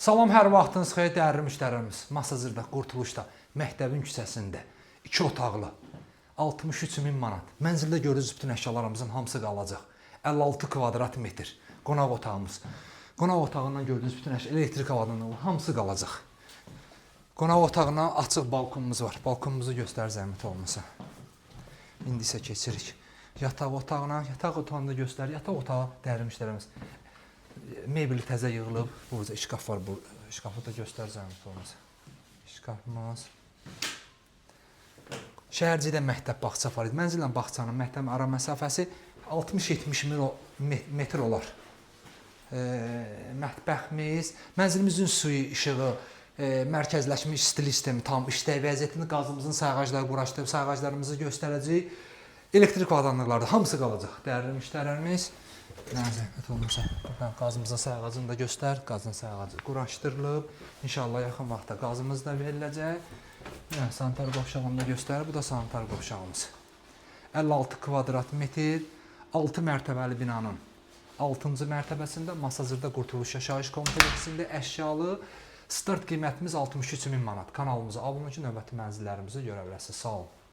Salam, hər vaxtınız xeyir dəyərli müştərimiz. Masazırda, Qurtuluşda, Məktəbin küçəsində 2 otaqlı 63.000 manat. Mənzildə görürsünüz bütün əşyalarımızın hamısı qalacaq. 56 kvadrat metr qonaq otağımız. Qonaq otağından gördüyünüz bütün elektrik avadanlığı hamısı qalacaq. Qonaq otağına açıq balkonumuz var. Balkonumuzu göstər zəhmət olmasa. İndi isə keçirik yataq otağına. Yataq otağını da göstər. Yataq otağı dəyərli müştərimiz. Mebeli təzə yığılıb. Burada şkaf var. Bu şkafı da göstər zəhmət olmasa. Şkafımız. Şəhərcidə məktəb bağça var idi. Mənzillə bağçanın məktəbin ara məsafəsi 60-70 metr olar. Mətbəximiz, mənzilimizin suyu, işığı, mərkəzləşmiş stil sistemi tam işlək vəziyyətində, qazımızın sayğacları quraşdırıb, sayğaclarımızı göstərəcək. Elektrik avadanlıqları hamısı qalacaq. Dəyərli müştərilərimiz, zəhmət olmasa, buradan qazımızın sayğacını da göstər. Qazın sayğacı quraşdırılıb. İnşallah yaxın vaxtda qazımız da veriləcək. Sanitar qovşağını da göstərir. Bu da sanitar qovşağımız. 56 kvadrat metr, 6 mərtəbəli binanın 6-cı mərtəbəsində Masazırda Qurtuluş yaşayış kompleksində əşyalı start qiymətimiz 63.000 manat. Kanalımıza abunə olun ki, növbəti mənzillərimizi görə biləsiniz. Sağ olun.